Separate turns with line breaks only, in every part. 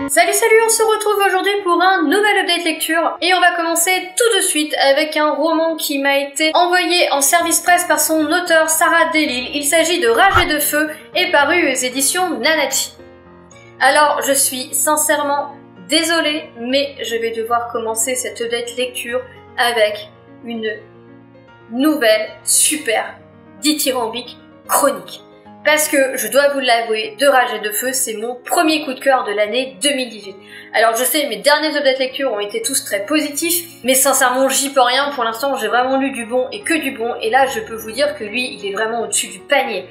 Salut, on se retrouve aujourd'hui pour un nouvel update lecture et on va commencer tout de suite avec un roman qui m'a été envoyé en service presse par son auteur Sarah Delille. Il s'agit de Rage et de Feu et paru aux éditions Nanachi. Alors, je suis sincèrement désolée, mais je vais devoir commencer cette update lecture avec une nouvelle super dithyrambique chronique. Parce que, je dois vous l'avouer, de Rage et de Feu, c'est mon premier coup de cœur de l'année 2018. Alors je sais, mes derniers updates lecture ont été tous très positifs, mais sincèrement j'y peux rien, pour l'instant j'ai vraiment lu du bon et que du bon, et là je peux vous dire que lui, il est vraiment au-dessus du panier.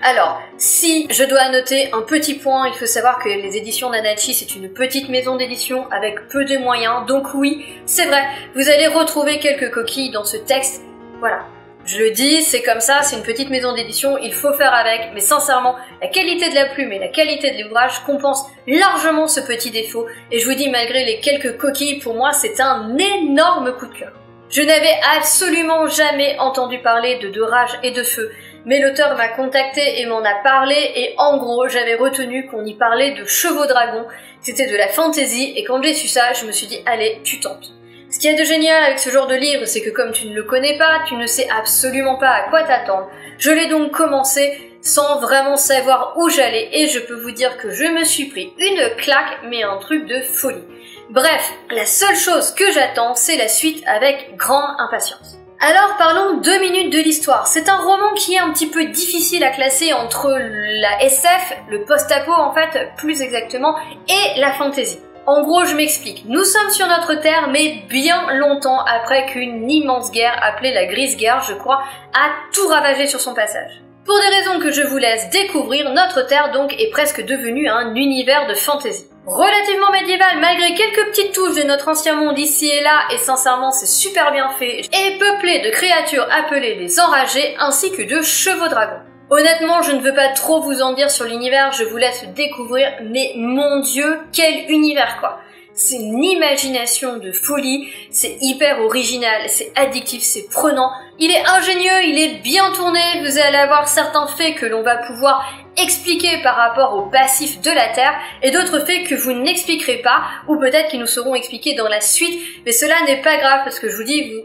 Alors, si je dois noter un petit point, il faut savoir que les éditions Nanachi, c'est une petite maison d'édition avec peu de moyens, donc oui, c'est vrai, vous allez retrouver quelques coquilles dans ce texte, voilà. Je le dis, c'est comme ça, c'est une petite maison d'édition, il faut faire avec, mais sincèrement, la qualité de la plume et la qualité de l'ouvrage compensent largement ce petit défaut, et je vous dis, malgré les quelques coquilles, pour moi, c'est un énorme coup de cœur. Je n'avais absolument jamais entendu parler de Rage et de Feu, mais l'auteur m'a contacté et m'en a parlé, et en gros, j'avais retenu qu'on y parlait de chevaux dragons, c'était de la fantasy, et quand j'ai su ça, je me suis dit, allez, tu tentes. Ce qu'il y a de génial avec ce genre de livre, c'est que comme tu ne le connais pas, tu ne sais absolument pas à quoi t'attendre. Je l'ai donc commencé sans vraiment savoir où j'allais et je peux vous dire que je me suis pris une claque, mais un truc de folie. Bref, la seule chose que j'attends, c'est la suite avec grande impatience. Alors parlons 2 minutes de l'histoire. C'est un roman qui est un petit peu difficile à classer entre la SF, le post-apo en fait, plus exactement, et la fantasy. En gros, je m'explique. Nous sommes sur notre terre, mais bien longtemps après qu'une immense guerre, appelée la Grise Guerre, je crois, a tout ravagé sur son passage. Pour des raisons que je vous laisse découvrir, notre terre donc est presque devenue un univers de fantasy. Relativement médiéval, malgré quelques petites touches de notre ancien monde ici et là, et sincèrement c'est super bien fait, et peuplé de créatures appelées les Enragés, ainsi que de chevaux dragons. Honnêtement, je ne veux pas trop vous en dire sur l'univers, je vous laisse le découvrir, mais mon Dieu, quel univers quoi! C'est une imagination de folie, c'est hyper original, c'est addictif, c'est prenant, il est ingénieux, il est bien tourné, vous allez avoir certains faits que l'on va pouvoir expliquer par rapport au passif de la Terre, et d'autres faits que vous n'expliquerez pas, ou peut-être qu'ils nous seront expliqués dans la suite, mais cela n'est pas grave, parce que je vous dis, vous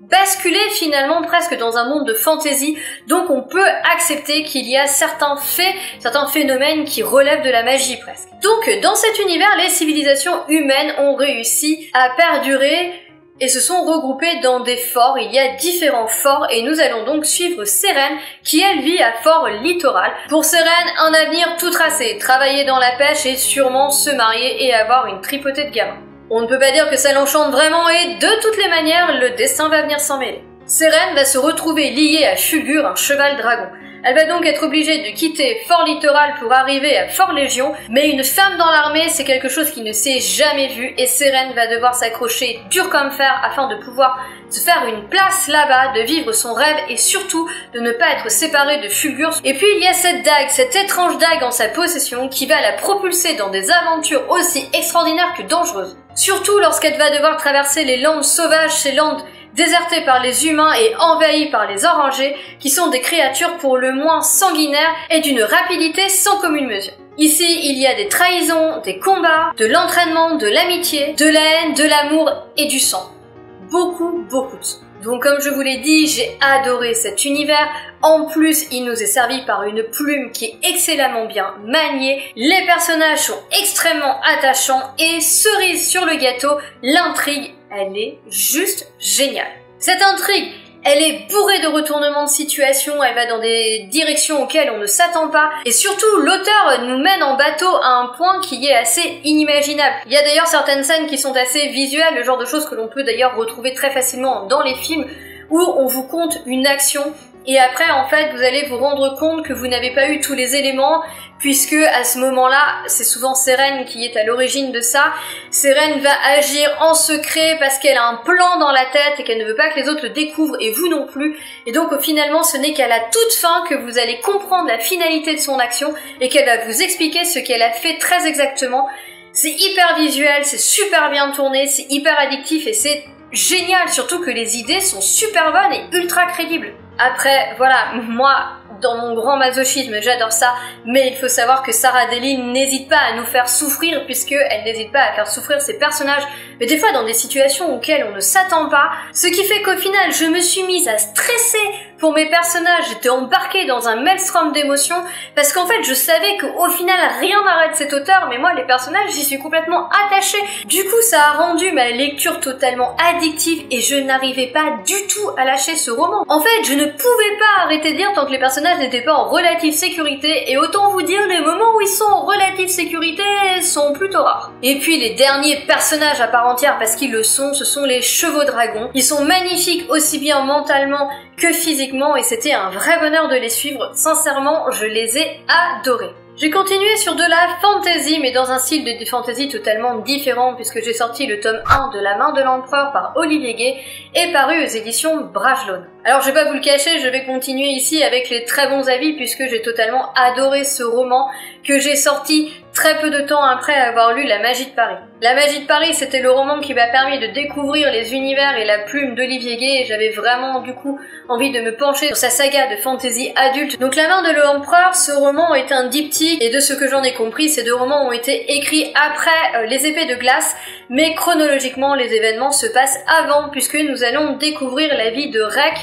basculer finalement presque dans un monde de fantasy, donc on peut accepter qu'il y a certains faits, certains phénomènes qui relèvent de la magie presque. Donc dans cet univers, les civilisations humaines ont réussi à perdurer et se sont regroupées dans des forts. Il y a différents forts et nous allons donc suivre Sérène qui elle vit à Fort Littoral. Pour Sérène, un avenir tout tracé, travailler dans la pêche et sûrement se marier et avoir une tripotée de gamins. On ne peut pas dire que ça l'enchante vraiment et de toutes les manières, le destin va venir s'en mêler. Sérène va se retrouver liée à Fulgur, un cheval dragon. Elle va donc être obligée de quitter Fort Littoral pour arriver à Fort Légion, mais une femme dans l'armée, c'est quelque chose qui ne s'est jamais vu et Sérène va devoir s'accrocher dur comme fer afin de pouvoir se faire une place là-bas, de vivre son rêve et surtout de ne pas être séparée de Fulgur. Et puis il y a cette dague, cette étrange dague en sa possession qui va la propulser dans des aventures aussi extraordinaires que dangereuses. Surtout lorsqu'elle va devoir traverser les landes sauvages, ces landes désertées par les humains et envahies par les Enragés, qui sont des créatures pour le moins sanguinaires et d'une rapidité sans commune mesure. Ici, il y a des trahisons, des combats, de l'entraînement, de l'amitié, de la haine, de l'amour et du sang. Beaucoup de sang. Donc comme je vous l'ai dit, j'ai adoré cet univers. En plus, il nous est servi par une plume qui est excellemment bien maniée. Les personnages sont extrêmement attachants et cerise sur le gâteau, l'intrigue, elle est juste géniale. Cette intrigue, elle est bourrée de retournements de situation, elle va dans des directions auxquelles on ne s'attend pas, et surtout l'auteur nous mène en bateau à un point qui est assez inimaginable. Il y a d'ailleurs certaines scènes qui sont assez visuelles, le genre de choses que l'on peut d'ailleurs retrouver très facilement dans les films, où on vous conte une action, et après en fait vous allez vous rendre compte que vous n'avez pas eu tous les éléments, puisque à ce moment-là, c'est souvent Sérène qui est à l'origine de ça. Sérène va agir en secret parce qu'elle a un plan dans la tête et qu'elle ne veut pas que les autres le découvrent et vous non plus. Et donc finalement, ce n'est qu'à la toute fin que vous allez comprendre la finalité de son action et qu'elle va vous expliquer ce qu'elle a fait très exactement. C'est hyper visuel, c'est super bien tourné, c'est hyper addictif et c'est génial, surtout que les idées sont super bonnes et ultra crédibles. Après, voilà, moi, dans mon grand masochisme, j'adore ça, mais il faut savoir que Sarah Delisle n'hésite pas à nous faire souffrir, puisqu'elle n'hésite pas à faire souffrir ses personnages, mais des fois dans des situations auxquelles on ne s'attend pas, ce qui fait qu'au final, je me suis mise à stresser pour mes personnages, j'étais embarquée dans un maelstrom d'émotions, parce qu'en fait, je savais qu'au final, rien n'arrête cet auteur, mais moi, les personnages, j'y suis complètement attachée. Du coup, ça a rendu ma lecture totalement addictive, et je n'arrivais pas du tout à lâcher ce roman. En fait, je ne pouvais pas arrêter de lire tant que les personnages n'étaient pas en relative sécurité, et autant vous dire, les moments où ils sont en relative sécurité sont plutôt rares. Et puis, les derniers personnages à part entière, parce qu'ils le sont, ce sont les chevaux dragons. Ils sont magnifiques aussi bien mentalement que physiquement, et c'était un vrai bonheur de les suivre. Sincèrement, je les ai adorés. J'ai continué sur de la fantasy, mais dans un style de fantasy totalement différent, puisque j'ai sorti le tome 1 de La main de l'empereur par Olivier Gay, et paru aux éditions Bragelonne. Alors je vais pas vous le cacher, je vais continuer ici avec les très bons avis, puisque j'ai totalement adoré ce roman, que j'ai sorti très peu de temps après avoir lu La magie de Paris. La magie de Paris, c'était le roman qui m'a permis de découvrir les univers et la plume d'Olivier Gay, et j'avais vraiment du coup envie de me pencher sur sa saga de fantasy adulte. Donc La main de l'empereur, ce roman est un diptyque, et de ce que j'en ai compris, ces deux romans ont été écrits après Les épées de glace, mais chronologiquement les événements se passent avant, puisque nous allons découvrir la vie de Rec,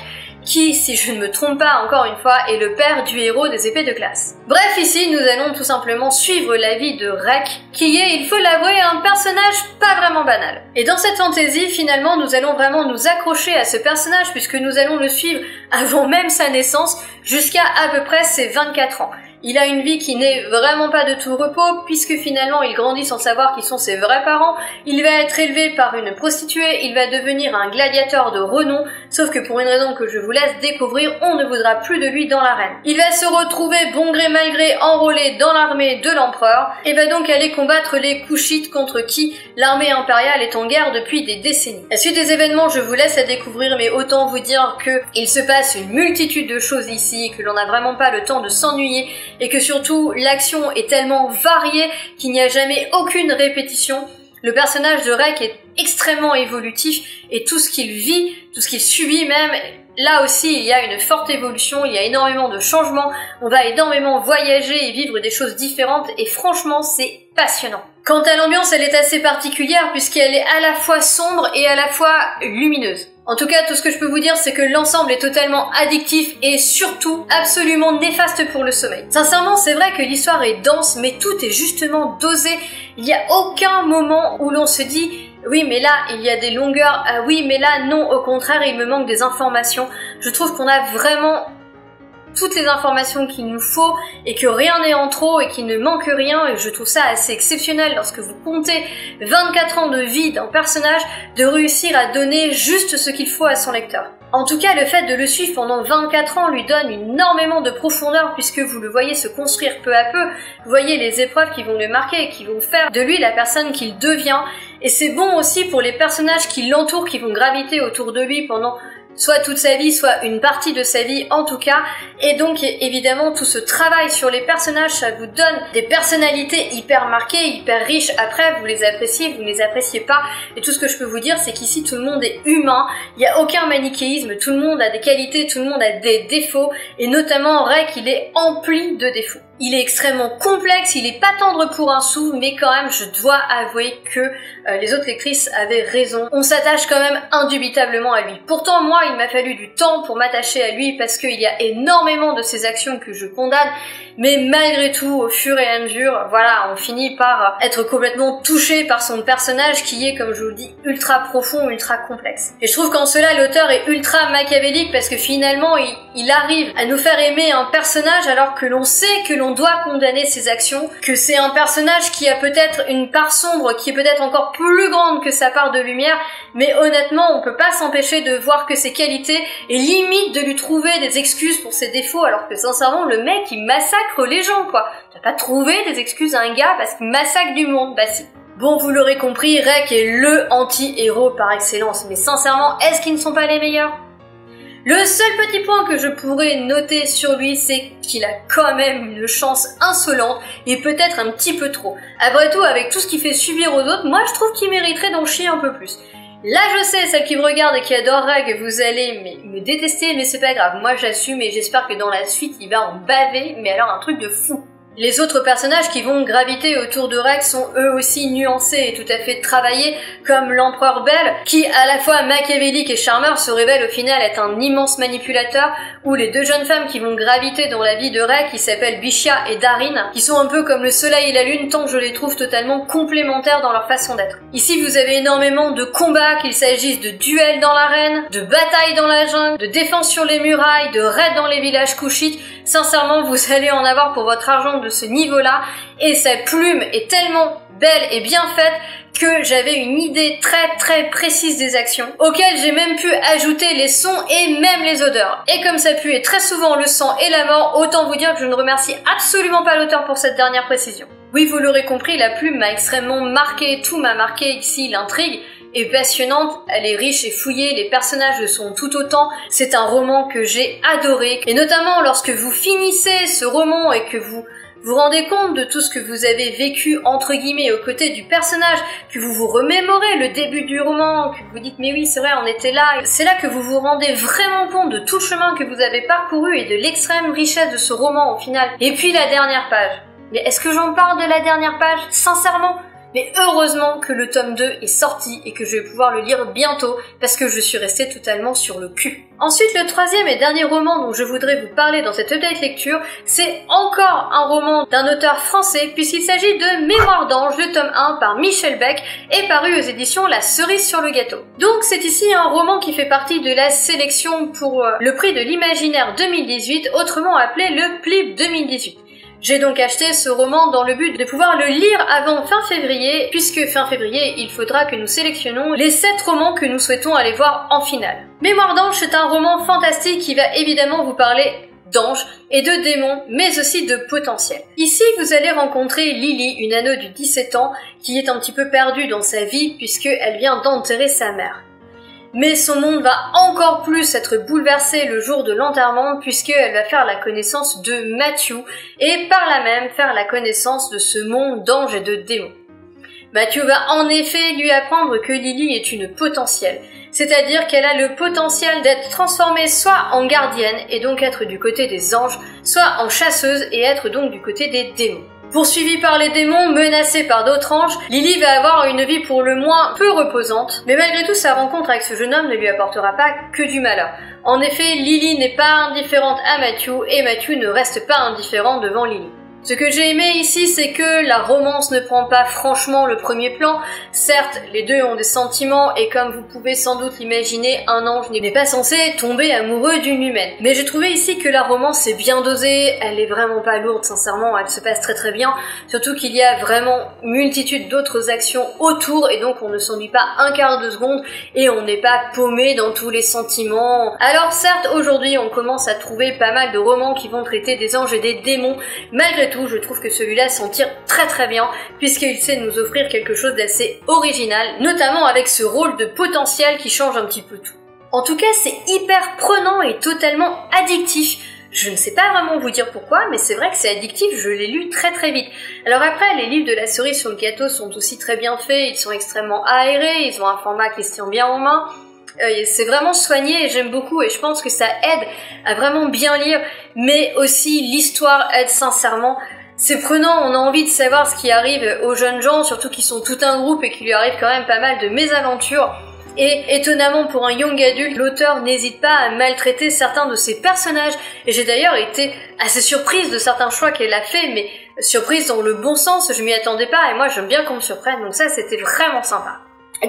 qui, si je ne me trompe pas encore une fois, est le père du héros des épées de glace. Bref, ici, nous allons tout simplement suivre la vie de Rec, qui est, il faut l'avouer, un personnage pas vraiment banal. Et dans cette fantaisie, finalement, nous allons vraiment nous accrocher à ce personnage, puisque nous allons le suivre avant même sa naissance, jusqu'à peu près ses 24 ans. Il a une vie qui n'est vraiment pas de tout repos, puisque finalement il grandit sans savoir qui sont ses vrais parents, il va être élevé par une prostituée, il va devenir un gladiateur de renom, sauf que pour une raison que je vous laisse découvrir, on ne voudra plus de lui dans l'arène. Il va se retrouver bon gré mal gré enrôlé dans l'armée de l'empereur, et va donc aller combattre les Kushites contre qui l'armée impériale est en guerre depuis des décennies. La suite des événements, je vous laisse à découvrir, mais autant vous dire que il se passe une multitude de choses ici, que l'on n'a vraiment pas le temps de s'ennuyer, et que surtout l'action est tellement variée qu'il n'y a jamais aucune répétition. Le personnage de Rec est extrêmement évolutif, et tout ce qu'il vit, tout ce qu'il subit même, là aussi il y a une forte évolution, il y a énormément de changements, on va énormément voyager et vivre des choses différentes, et franchement c'est passionnant. Quant à l'ambiance, elle est assez particulière puisqu'elle est à la fois sombre et à la fois lumineuse. En tout cas, tout ce que je peux vous dire, c'est que l'ensemble est totalement addictif et surtout absolument néfaste pour le sommeil. Sincèrement, c'est vrai que l'histoire est dense, mais tout est justement dosé. Il n'y a aucun moment où l'on se dit « oui, mais là, il y a des longueurs. Ah oui, mais là, non, au contraire, il me manque des informations. » Je trouve qu'on a vraiment toutes les informations qu'il nous faut et que rien n'est en trop et qu'il ne manque rien, et je trouve ça assez exceptionnel lorsque vous comptez 24 ans de vie d'un personnage de réussir à donner juste ce qu'il faut à son lecteur. En tout cas, le fait de le suivre pendant 24 ans lui donne énormément de profondeur puisque vous le voyez se construire peu à peu, vous voyez les épreuves qui vont le marquer et qui vont faire de lui la personne qu'il devient, et c'est bon aussi pour les personnages qui l'entourent, qui vont graviter autour de lui pendant soit toute sa vie, soit une partie de sa vie en tout cas, et donc évidemment tout ce travail sur les personnages, ça vous donne des personnalités hyper marquées, hyper riches. Après vous les appréciez, vous ne les appréciez pas, et tout ce que je peux vous dire c'est qu'ici tout le monde est humain, il n'y a aucun manichéisme, tout le monde a des qualités, tout le monde a des défauts, et notamment Rec, il est empli de défauts. Il est extrêmement complexe, il est pas tendre pour un sou, mais quand même je dois avouer que les autres lectrices avaient raison. On s'attache quand même indubitablement à lui. Pourtant moi il m'a fallu du temps pour m'attacher à lui parce qu'il y a énormément de ses actions que je condamne, mais malgré tout au fur et à mesure, voilà, on finit par être complètement touché par son personnage qui est, comme je vous le dis, ultra profond, ultra complexe. Et je trouve qu'en cela l'auteur est ultra machiavélique parce que finalement il arrive à nous faire aimer un personnage alors que l'on sait que l'on doit condamner ses actions, que c'est un personnage qui a peut-être une part sombre qui est peut-être encore plus grande que sa part de lumière, mais honnêtement on peut pas s'empêcher de voir que ses qualités et limite de lui trouver des excuses pour ses défauts, alors que sincèrement le mec il massacre les gens quoi. Tu vas pas trouver des excuses à un gars parce qu'il massacre du monde, bah si. Bon, vous l'aurez compris, Rec est le anti-héros par excellence, mais sincèrement, est-ce qu'ils ne sont pas les meilleurs ? Le seul petit point que je pourrais noter sur lui, c'est qu'il a quand même une chance insolente et peut-être un petit peu trop. Après tout, avec tout ce qu'il fait subir aux autres, moi je trouve qu'il mériterait d'en chier un peu plus. Là je sais, celle qui me regarde et qui adorerait que vous allez me détester, mais c'est pas grave, moi j'assume et j'espère que dans la suite il va en baver, mais alors un truc de fou. Les autres personnages qui vont graviter autour de Rex sont eux aussi nuancés et tout à fait travaillés, comme l'empereur Bell, qui à la fois machiavélique et charmeur se révèle au final être un immense manipulateur, ou les deux jeunes femmes qui vont graviter dans la vie de Rex, qui s'appellent Bishia et Darin, qui sont un peu comme le soleil et la lune, tant je les trouve totalement complémentaires dans leur façon d'être. Ici vous avez énormément de combats, qu'il s'agisse de duels dans l'arène, de batailles dans la jungle, de défense sur les murailles, de raids dans les villages couchites. Sincèrement, vous allez en avoir pour votre argent de ce niveau-là, et sa plume est tellement belle et bien faite que j'avais une idée très précise des actions, auxquelles j'ai même pu ajouter les sons et même les odeurs. Et comme ça pue très souvent le sang et la mort, autant vous dire que je ne remercie absolument pas l'auteur pour cette dernière précision. Oui, vous l'aurez compris, la plume m'a extrêmement marqué, tout m'a marqué ici, l'intrigue est passionnante, elle est riche et fouillée, les personnages le sont tout autant, c'est un roman que j'ai adoré, et notamment lorsque vous finissez ce roman et que vous vous rendez compte de tout ce que vous avez vécu entre guillemets aux côtés du personnage, que vous vous remémorez le début du roman, que vous dites mais oui c'est vrai on était là, c'est là que vous vous rendez vraiment compte de tout le chemin que vous avez parcouru et de l'extrême richesse de ce roman au final. Et puis la dernière page. Mais est-ce que j'en parle de la dernière page? Sincèrement? Mais heureusement que le tome 2 est sorti et que je vais pouvoir le lire bientôt parce que je suis restée totalement sur le cul. Ensuite, le troisième et dernier roman dont je voudrais vous parler dans cette update lecture, c'est encore un roman d'un auteur français puisqu'il s'agit de Mémoire d'ange, le tome 1 par Michel Beck et paru aux éditions La Cerise sur le Gâteau. Donc c'est ici un roman qui fait partie de la sélection pour le prix de l'imaginaire 2018, autrement appelé le PLIB 2018. J'ai donc acheté ce roman dans le but de pouvoir le lire avant fin février, puisque fin février, il faudra que nous sélectionnons les 7 romans que nous souhaitons aller voir en finale. Mémoire d'ange, c'est un roman fantastique qui va évidemment vous parler d'anges et de démons, mais aussi de potentiel. Ici, vous allez rencontrer Lily, une ado de 17 ans, qui est un petit peu perdue dans sa vie puisqu'elle vient d'enterrer sa mère. Mais son monde va encore plus être bouleversé le jour de l'enterrement puisqu'elle va faire la connaissance de Matthew et par là même faire la connaissance de ce monde d'anges et de démons. Matthew va en effet lui apprendre que Lily est une potentielle, c'est-à-dire qu'elle a le potentiel d'être transformée soit en gardienne et donc être du côté des anges, soit en chasseuse et être donc du côté des démons. Poursuivie par les démons, menacée par d'autres anges, Lily va avoir une vie pour le moins peu reposante, mais malgré tout sa rencontre avec ce jeune homme ne lui apportera pas que du malheur. En effet, Lily n'est pas indifférente à Matthew et Matthew ne reste pas indifférent devant Lily. Ce que j'ai aimé ici, c'est que la romance ne prend pas franchement le premier plan. Certes, les deux ont des sentiments et comme vous pouvez sans doute l'imaginer, un ange n'est pas censé tomber amoureux d'une humaine. Mais j'ai trouvé ici que la romance est bien dosée, elle est vraiment pas lourde, sincèrement, elle se passe très bien. Surtout qu'il y a vraiment multitude d'autres actions autour et donc on ne s'ennuie pas un quart de seconde et on n'est pas paumé dans tous les sentiments. Alors certes, aujourd'hui on commence à trouver pas mal de romans qui vont traiter des anges et des démons, malgré tout, je trouve que celui-là s'en tire très bien puisqu'il sait nous offrir quelque chose d'assez original, notamment avec ce rôle de potentiel qui change un petit peu tout. En tout cas, c'est hyper prenant et totalement addictif. Je ne sais pas vraiment vous dire pourquoi, mais c'est vrai que c'est addictif, je l'ai lu très vite. Alors après, les livres de La Cerise sur le Gâteau sont aussi très bien faits, ils sont extrêmement aérés, ils ont un format qui se tient bien en main. C'est vraiment soigné et j'aime beaucoup et je pense que ça aide à vraiment bien lire, mais aussi l'histoire aide sincèrement. C'est prenant, on a envie de savoir ce qui arrive aux jeunes gens, surtout qu'ils sont tout un groupe et qu'il lui arrive quand même pas mal de mésaventures. Et étonnamment pour un young adulte, l'auteur n'hésite pas à maltraiter certains de ses personnages. Et j'ai d'ailleurs été assez surprise de certains choix qu'elle a fait, mais surprise dans le bon sens, je m'y attendais pas et moi j'aime bien qu'on me surprenne, donc ça c'était vraiment sympa.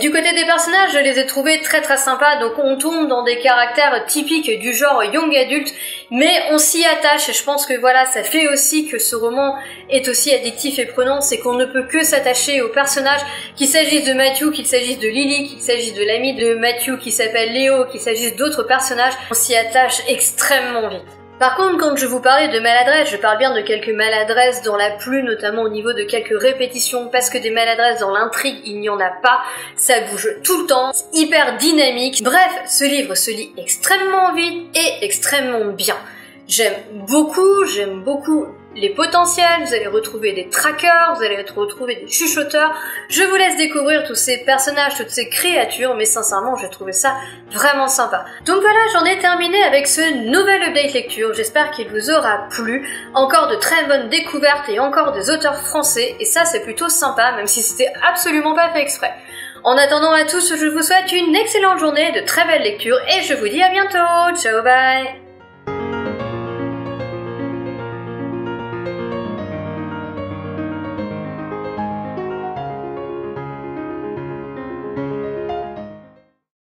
Du côté des personnages, je les ai trouvés très sympas, donc on tombe dans des caractères typiques du genre young adulte, mais on s'y attache et je pense que voilà, ça fait aussi que ce roman est aussi addictif et prenant, c'est qu'on ne peut que s'attacher aux personnages, qu'il s'agisse de Matthew, qu'il s'agisse de Lily, qu'il s'agisse de l'ami de Matthew qui s'appelle Léo, qu'il s'agisse d'autres personnages, on s'y attache extrêmement vite. Par contre, quand je vous parlais de maladresse, je parle bien de quelques maladresses dans la plume, notamment au niveau de quelques répétitions, parce que des maladresses dans l'intrigue, il n'y en a pas, ça bouge tout le temps, c'est hyper dynamique. Bref, ce livre se lit extrêmement vite et extrêmement bien. J'aime beaucoup les potentiels, vous allez retrouver des trackers, vous allez retrouver des chuchoteurs. Je vous laisse découvrir tous ces personnages, toutes ces créatures, mais sincèrement, j'ai trouvé ça vraiment sympa. Donc voilà, j'en ai terminé avec ce nouvel update lecture. J'espère qu'il vous aura plu. Encore de très bonnes découvertes et encore des auteurs français, et ça c'est plutôt sympa, même si c'était absolument pas fait exprès. En attendant à tous, je vous souhaite une excellente journée, de très belles lectures, et je vous dis à bientôt. Ciao, bye!